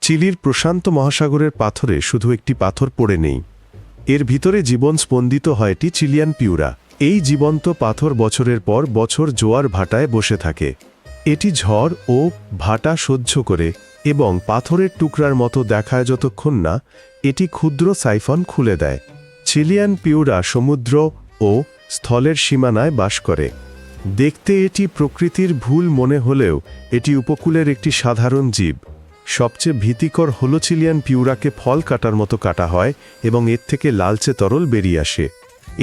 চিলির প্রশান্ত মহাসাগরের পাথরে শুধু একটি পাথর পড়ে নেই, এর ভিতরে জীবন স্পন্দিত হয় এটি চিলিয়ান পিউরা। এই জীবন্ত পাথর বছরের পর বছর জোয়ার ভাটায় বসে থাকে। এটি ঝড় ও ভাটা সহ্য করে এবং পাথরের টুকরার মতো দেখায় যতক্ষণ না এটি ক্ষুদ্র সাইফন খুলে দেয়। চিলিয়ান পিউরা সমুদ্র ও স্থলের সীমানায় বাস করে। দেখতে এটি প্রকৃতির ভুল মনে হলেও এটি উপকূলের একটি সাধারণ জীব। সবচেয়ে ভীতিকর হল চিলিয়ান পিউরাকে ফল কাটার মতো কাটা হয় এবং এর থেকে লালচে তরল বেরিয়ে আসে।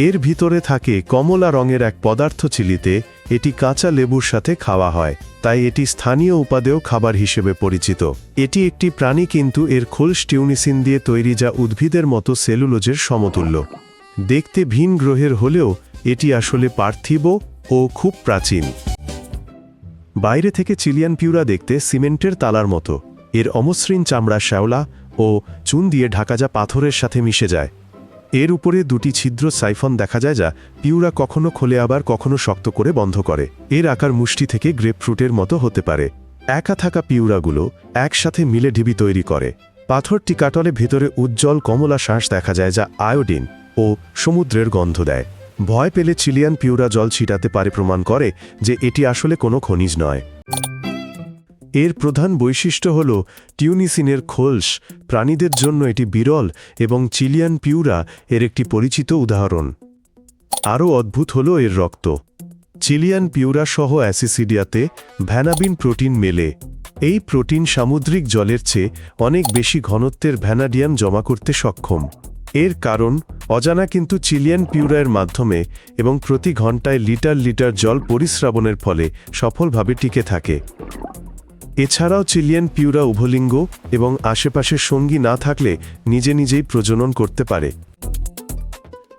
এর ভিতরে থাকে কমলা রঙের এক পদার্থ। চিলিতে এটি কাঁচা লেবুর সাথে খাওয়া হয়, তাই এটি স্থানীয় উপাদেয় খাবার হিসেবে পরিচিত। এটি একটি প্রাণী, কিন্তু এর খোলস টিউনিসিন দিয়ে তৈরি, যা উদ্ভিদের মতো সেলুলোজের সমতুল্য। দেখতে ভিন গ্রহের হলেও এটি আসলে পার্থিব ও খুব প্রাচীন। বাইরে থেকে চিলিয়ান পিউরা দেখতে সিমেন্টের তালার মতো। এর অমসৃণ চামড়া শ্যাওলা ও চুন দিয়ে ঢাকা, যা পাথরের সাথে মিশে যায়। এর উপরে দুটি ছিদ্র সাইফন দেখা যায়, যা পিউরা কখনো খোলে আবার কখনো শক্ত করে বন্ধ করে। এর আকার মুষ্টি থেকে গ্রেপফ্রুটের মতো হতে পারে। একা থাকা পিউরাগুলো একসাথে মিলে ঢিবি তৈরি করে। পাথরটি কাটলে ভেতরে উজ্জ্বল কমলা শ্বাস দেখা যায়, যা আয়োডিন ও সমুদ্রের গন্ধ দেয়। ভয় পেলে চিলিয়ান পিউরা জল ছিটাতে পারে, প্রমাণ করে যে এটি আসলে কোনো খনিজ নয়। এর প্রধান বৈশিষ্ট্য হল টিউনিসিনের খোলস। প্রাণীদের জন্য এটি বিরল এবং চিলিয়ান পিউরা এর একটি পরিচিত উদাহরণ। আরও অদ্ভুত হল এর রক্ত। চিলিয়ান পিউরা সহ অ্যাসিসিডিয়াতে ভ্যানাবিন প্রোটিন মেলে। এই প্রোটিন সামুদ্রিক জলের চেয়ে অনেক বেশি ঘনত্বের ভ্যানাডিয়াম জমা করতে সক্ষম। এর কারণ অজানা, কিন্তু চিলিয়ান পিউরার মাধ্যমে এবং প্রতি ঘন্টায় লিটার লিটার জল পরিস্রাবনের ফলে সফলভাবে টিকে থাকে। এছাড়াও চিলিয়ান পিউরা উভলিঙ্গ এবং আশেপাশে সঙ্গী না থাকলে নিজে নিজেই প্রজনন করতে পারে।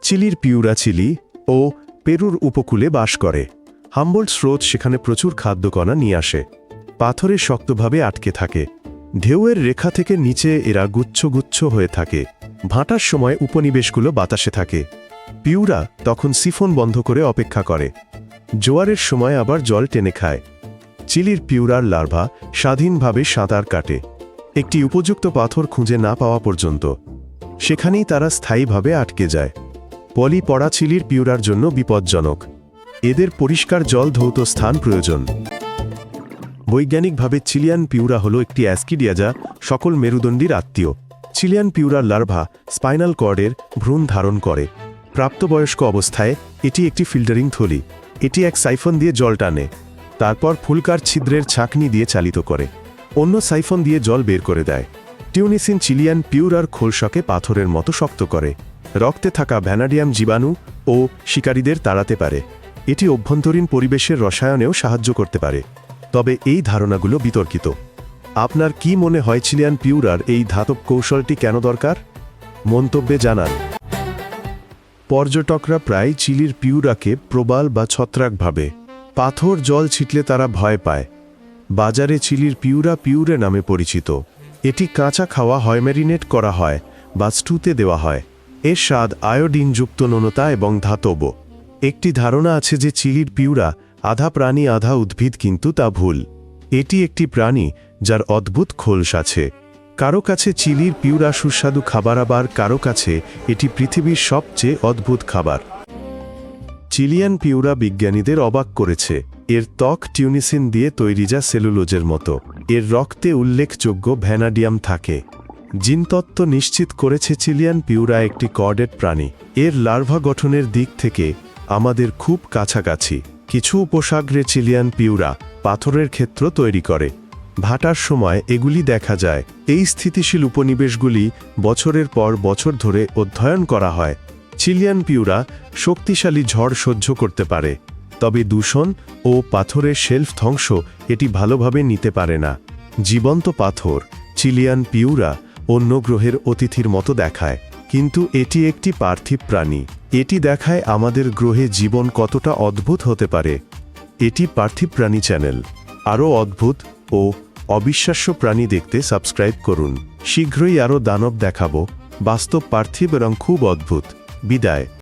চিলির পিউরা চিলি ও পেরুর উপকূলে বাস করে। হাম্বোল্ট স্রোত সেখানে প্রচুর খাদ্যকণা নিয়ে আসে। পাথরে শক্তভাবে আটকে থাকে। ঢেউয়ের রেখা থেকে নিচে এরা গুচ্ছ গুচ্ছ হয়ে থাকে। ভাটার সময় উপনিবেশগুলো বাতাসে থাকে। পিউরা তখন সিফন বন্ধ করে অপেক্ষা করে। জোয়ারের সময় আবার জল টেনে খায়। চিলির পিউরার লার্ভা স্বাধীনভাবে সাঁতার কাটে, একটি উপযুক্ত পাথর খুঁজে না পাওয়া পর্যন্ত। সেখানেই তারা স্থায়ীভাবে আটকে যায়। পলি পড়া চিলির পিউরার জন্য বিপজ্জনক। এদের পরিষ্কার জল ধৌত স্থান প্রয়োজন। বৈজ্ঞানিকভাবে চিলিয়ান পিউরা হল একটি অ্যাস্কিডিয়া, যা সকল মেরুদণ্ডীর আত্মীয়। চিলিয়ান পিউরার লার্ভা স্পাইনাল কর্ডের ভ্রূণ ধারণ করে। প্রাপ্তবয়স্ক অবস্থায় এটি একটি ফিল্টারিং থলি। এটি এক সাইফন দিয়ে জল টানে, তারপর ফুলকার ছিদ্রের ছাঁকনি দিয়ে চালিত করে। অন্য সাইফন দিয়ে জল বের করে দেয়। টিউনিসিন চিলিয়ান পিউরার খোলসকে পাথরের মতো শক্ত করে। রক্তে থাকা ভ্যানাডিয়াম জীবাণু ও শিকারীদের তাড়াতে পারে। এটি অভ্যন্তরীণ পরিবেশের রসায়নেও সাহায্য করতে পারে। তবে এই ধারণাগুলো বিতর্কিত। আপনার কি মনে হয় চিলিয়ান পিউরার এই ধাতব কৌশলটি কেন দরকার? মন্তব্যে জানান। পর্যটকরা প্রায় চিলির পিউরাকে প্রবাল বা ছত্রাক ভাবে। পাথর জল ছিটলে তারা ভয় পায়। বাজারে চিলির পিউরা পিউরে নামে পরিচিত। এটি কাঁচা খাওয়া হয়, ম্যারিনেট করা হয় বা স্টুতে দেওয়া হয়। এর স্বাদ আয়োডিনযুক্ত, নোনতা এবং ধাতব। একটি ধারণা আছে যে চিলির পিউরা আধা প্রাণী আধা উদ্ভিদ, কিন্তু তা ভুল। এটি একটি প্রাণী যার অদ্ভুত খোলস আছে। কারো কাছে চিলির পিউরা সুস্বাদু খাবার, আবার কারো কাছে এটি পৃথিবীর সবচেয়ে অদ্ভুত খাবার। চিলিয়ান পিউরা বিজ্ঞানীদের অবাক করেছে। এর ত্বক টিউনিসিন দিয়ে তৈরি, যা সেলুলোজের মতো। এর রক্তে উল্লেখযোগ্য ভ্যানাডিয়াম থাকে। জিনতত্ত্ব নিশ্চিত করেছে চিলিয়ান পিউরা একটি কর্ডেড প্রাণী। এর লার্ভা গঠনের দিক থেকে আমাদের খুব কাছাকাছি। কিছু উপসাগরে চিলিয়ান পিউরা পাথরের ক্ষেত্র তৈরি করে। ভাটার সময় এগুলি দেখা যায়। এই স্থিতিশীল উপনিবেশগুলি বছরের পর বছর ধরে অধ্যয়ন করা হয়। চিলিয়ান পিউরা শক্তিশালী ঝড় সহ্য করতে পারে, তবে দূষণ ও পাথরের শেলফ ধ্বংস এটি ভালোভাবে নিতে পারে না। জীবন্ত পাথর চিলিয়ান পিউরা অন্য গ্রহের অতিথির মতো দেখায়, কিন্তু এটি একটি পার্থিব প্রাণী। এটি দেখায় আমাদের গ্রহে জীবন কতটা অদ্ভুত হতে পারে। এটি পার্থিব প্রাণী চ্যানেল। আরও অদ্ভুত ও অবিশ্বাস্য প্রাণী দেখতে সাবস্ক্রাইব করুন। শীঘ্রই আরও দানব দেখাবো, বাস্তব, পার্থিব এবং খুব অদ্ভুত। বিদায়।